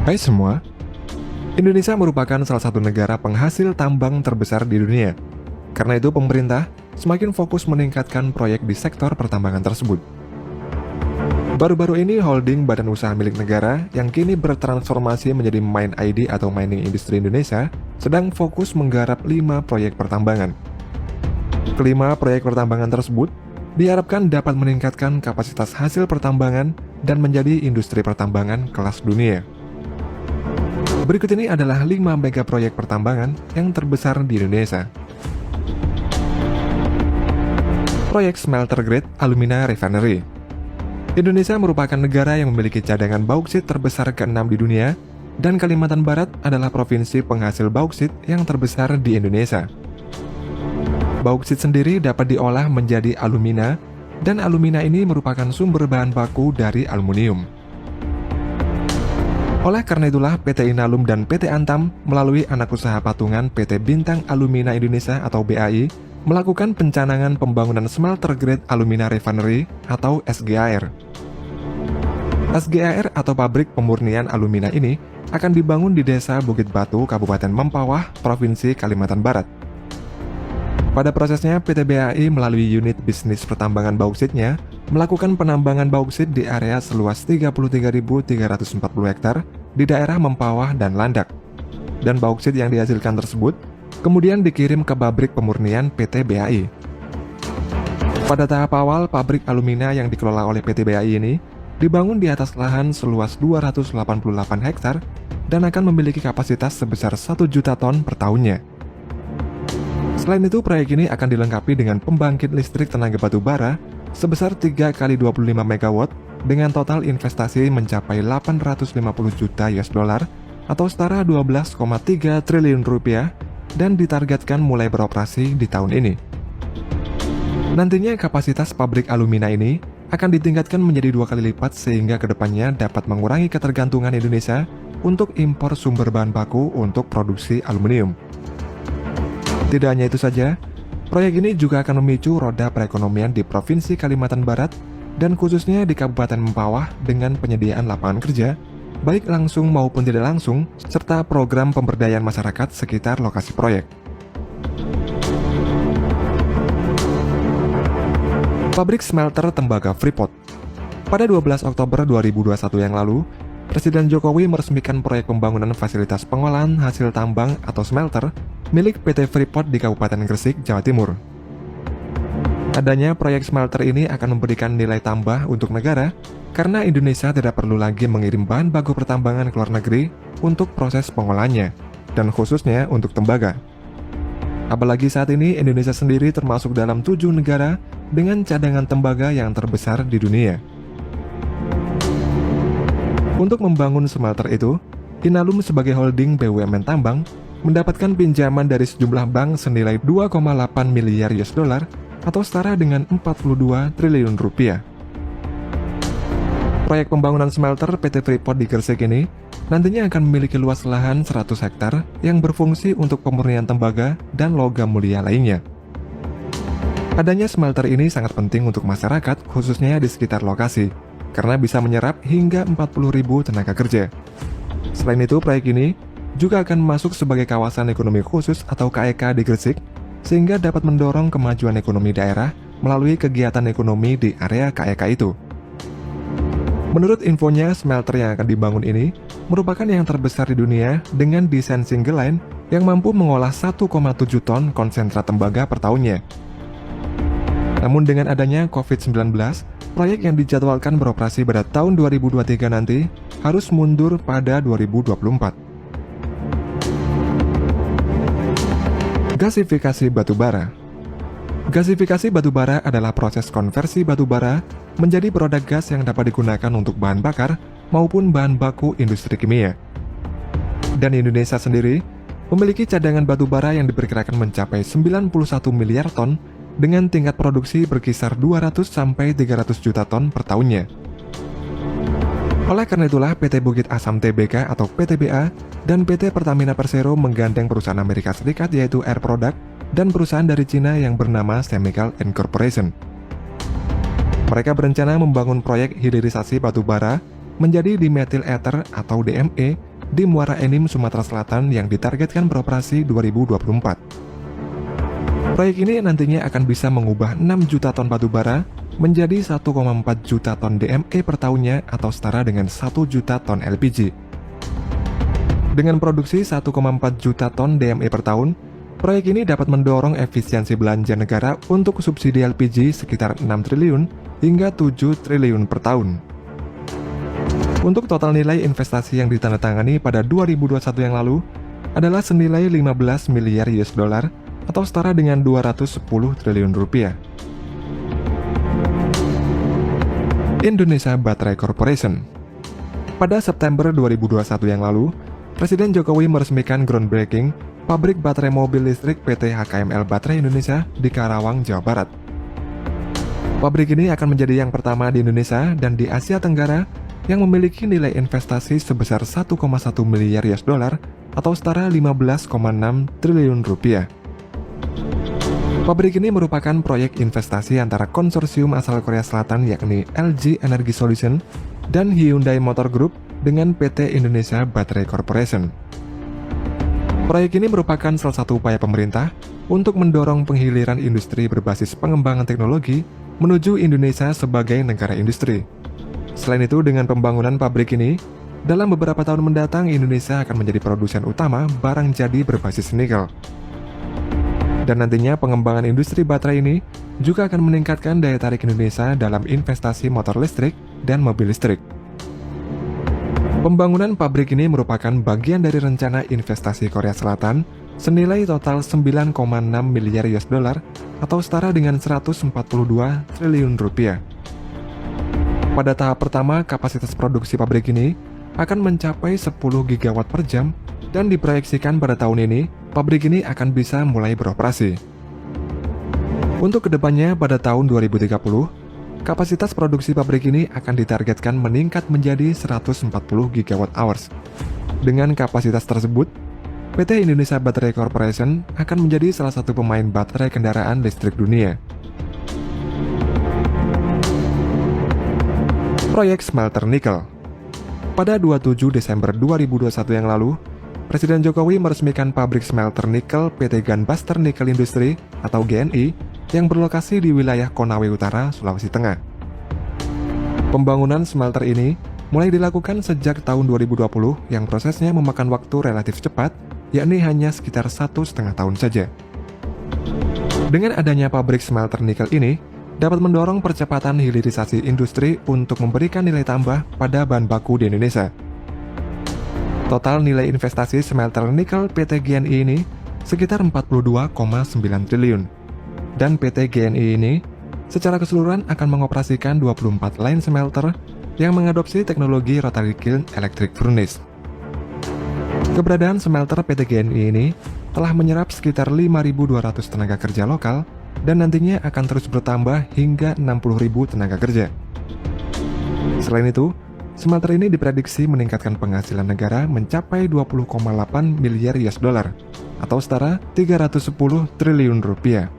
Hai semua, Indonesia merupakan salah satu negara penghasil tambang terbesar di dunia. Karena itu pemerintah semakin fokus meningkatkan proyek di sektor pertambangan tersebut. Baru-baru ini holding badan usaha milik negara yang kini bertransformasi menjadi MIND atau Mining Industry Indonesia sedang fokus menggarap 5 proyek pertambangan. Kelima proyek pertambangan tersebut diharapkan dapat meningkatkan kapasitas hasil pertambangan dan menjadi industri pertambangan kelas dunia. Berikut ini adalah 5 mega proyek pertambangan yang terbesar di Indonesia. Proyek Smelter Grade Alumina Refinery. Indonesia merupakan negara yang memiliki cadangan bauksit terbesar ke-6 di dunia, dan Kalimantan Barat adalah provinsi penghasil bauksit yang terbesar di Indonesia. Bauksit sendiri dapat diolah menjadi alumina, dan alumina ini merupakan sumber bahan baku dari aluminium. Oleh karena itulah PT Inalum dan PT Antam melalui anak usaha patungan PT Bintang Alumina Indonesia atau BAI melakukan pencanangan pembangunan Smelter Grade Alumina Refinery atau SGAR. SGAR atau pabrik pemurnian alumina ini akan dibangun di Desa Bukit Batu, Kabupaten Mempawah, Provinsi Kalimantan Barat. Pada prosesnya, PT BAI melalui unit bisnis pertambangan bauksitnya melakukan penambangan bauksit di area seluas 33.340 hektar di daerah Mempawah dan Landak. Dan bauksit yang dihasilkan tersebut kemudian dikirim ke pabrik pemurnian PT BAI. Pada tahap awal, pabrik alumina yang dikelola oleh PT BAI ini dibangun di atas lahan seluas 288 hektar dan akan memiliki kapasitas sebesar 1 juta ton per tahunnya. Selain itu, proyek ini akan dilengkapi dengan pembangkit listrik tenaga batu bara sebesar 3 kali 25 MW dengan total investasi mencapai 850 juta US dollar atau setara 12,3 triliun rupiah dan ditargetkan mulai beroperasi di tahun ini. Nantinya kapasitas pabrik alumina ini akan ditingkatkan menjadi 2 kali lipat sehingga kedepannya dapat mengurangi ketergantungan Indonesia untuk impor sumber bahan baku untuk produksi aluminium. Tidak hanya itu saja, proyek ini juga akan memicu roda perekonomian di Provinsi Kalimantan Barat dan khususnya di Kabupaten Mempawah dengan penyediaan lapangan kerja, baik langsung maupun tidak langsung, serta program pemberdayaan masyarakat sekitar lokasi proyek. Pabrik Smelter Tembaga Freeport. Pada 12 Oktober 2021 yang lalu, Presiden Jokowi meresmikan proyek pembangunan fasilitas pengolahan hasil tambang atau smelter milik PT Freeport di Kabupaten Gresik, Jawa Timur. Adanya proyek smelter ini akan memberikan nilai tambah untuk negara karena Indonesia tidak perlu lagi mengirim bahan baku pertambangan ke luar negeri untuk proses pengolahannya, dan khususnya untuk tembaga. Apalagi saat ini Indonesia sendiri termasuk dalam 7 negara dengan cadangan tembaga yang terbesar di dunia. Untuk membangun smelter itu, Inalum sebagai holding BUMN tambang mendapatkan pinjaman dari sejumlah bank senilai 2,8 miliar US dollar atau setara dengan 42 triliun rupiah. Proyek pembangunan smelter PT Freeport di Gresik ini nantinya akan memiliki luas lahan 100 hektar yang berfungsi untuk pemurnian tembaga dan logam mulia lainnya. Adanya smelter ini sangat penting untuk masyarakat, khususnya di sekitar lokasi, karena bisa menyerap hingga 40.000 tenaga kerja. Selain itu, proyek ini juga akan masuk sebagai kawasan ekonomi khusus atau KEK di Gresik, sehingga dapat mendorong kemajuan ekonomi daerah melalui kegiatan ekonomi di area KEK itu. Menurut infonya, smelter yang akan dibangun ini merupakan yang terbesar di dunia dengan desain single line yang mampu mengolah 1,7 ton konsentrat tembaga per tahunnya. Namun dengan adanya COVID-19, proyek yang dijadwalkan beroperasi pada tahun 2023 nanti harus mundur pada 2024. Gasifikasi batubara. Gasifikasi batubara adalah proses konversi batubara menjadi produk gas yang dapat digunakan untuk bahan bakar maupun bahan baku industri kimia. Dan Indonesia sendiri memiliki cadangan batubara yang diperkirakan mencapai 91 miliar ton dengan tingkat produksi berkisar 200-300 juta ton per tahunnya. Oleh karena itulah PT Bukit Asam Tbk atau PTBA dan PT Pertamina Persero menggandeng perusahaan Amerika Serikat yaitu Air Product dan perusahaan dari Cina yang bernama Chemical Incorporation. Mereka berencana membangun proyek hilirisasi batu bara menjadi dimethyl ether atau DME di Muara Enim, Sumatera Selatan yang ditargetkan beroperasi 2024. Proyek ini nantinya akan bisa mengubah 6 juta ton batu bara menjadi 1,4 juta ton DME per tahunnya atau setara dengan 1 juta ton LPG. Dengan produksi 1,4 juta ton DME per tahun, proyek ini dapat mendorong efisiensi belanja negara untuk subsidi LPG sekitar 6 triliun hingga 7 triliun per tahun. Untuk total nilai investasi yang ditandatangani pada 2021 yang lalu adalah senilai 15 miliar US dollar atau setara dengan 210 triliun rupiah. Indonesia Battery Corporation. Pada September 2021 yang lalu, Presiden Jokowi meresmikan groundbreaking pabrik baterai mobil listrik PT HKML Baterai Indonesia di Karawang, Jawa Barat. Pabrik ini akan menjadi yang pertama di Indonesia dan di Asia Tenggara yang memiliki nilai investasi sebesar 1,1 miliar US dollar atau setara 15,6 triliun rupiah. Pabrik ini merupakan proyek investasi antara konsorsium asal Korea Selatan yakni LG Energy Solution dan Hyundai Motor Group dengan PT Indonesia Battery Corporation. Proyek ini merupakan salah satu upaya pemerintah untuk mendorong penghiliran industri berbasis pengembangan teknologi menuju Indonesia sebagai negara industri. Selain itu, dengan pembangunan pabrik ini, dalam beberapa tahun mendatang Indonesia akan menjadi produsen utama barang jadi berbasis nikel. Dan nantinya pengembangan industri baterai ini juga akan meningkatkan daya tarik Indonesia dalam investasi motor listrik dan mobil listrik. Pembangunan pabrik ini merupakan bagian dari rencana investasi Korea Selatan senilai total 9,6 miliar US dollar atau setara dengan 142 triliun rupiah. Pada tahap pertama, kapasitas produksi pabrik ini akan mencapai 10 gigawatt per jam dan diproyeksikan pada tahun ini, pabrik ini akan bisa mulai beroperasi. Untuk kedepannya pada tahun 2030, kapasitas produksi pabrik ini akan ditargetkan meningkat menjadi 140 gigawatt hours. Dengan kapasitas tersebut, PT Indonesia Battery Corporation akan menjadi salah satu pemain baterai kendaraan listrik dunia. Proyek smelter nikel. Pada 27 Desember 2021 yang lalu, Presiden Jokowi meresmikan pabrik smelter nikel PT Gunbuster Nickel Industry atau GNI yang berlokasi di wilayah Konawe Utara, Sulawesi Tengah. Pembangunan smelter ini mulai dilakukan sejak tahun 2020 yang prosesnya memakan waktu relatif cepat, yakni hanya sekitar 1,5 tahun saja. Dengan adanya pabrik smelter nikel ini, dapat mendorong percepatan hilirisasi industri untuk memberikan nilai tambah pada bahan baku di Indonesia. Total nilai investasi smelter nikel PT GNI ini sekitar 42,9 triliun. Dan PT GNI ini secara keseluruhan akan mengoperasikan 24 line smelter yang mengadopsi teknologi rotary kiln electric furnace. Keberadaan smelter PT GNI ini telah menyerap sekitar 5.200 tenaga kerja lokal dan nantinya akan terus bertambah hingga 60.000 tenaga kerja. Selain itu, smelter ini diprediksi meningkatkan penghasilan negara mencapai 20,8 miliar US dollar atau setara 310 triliun rupiah.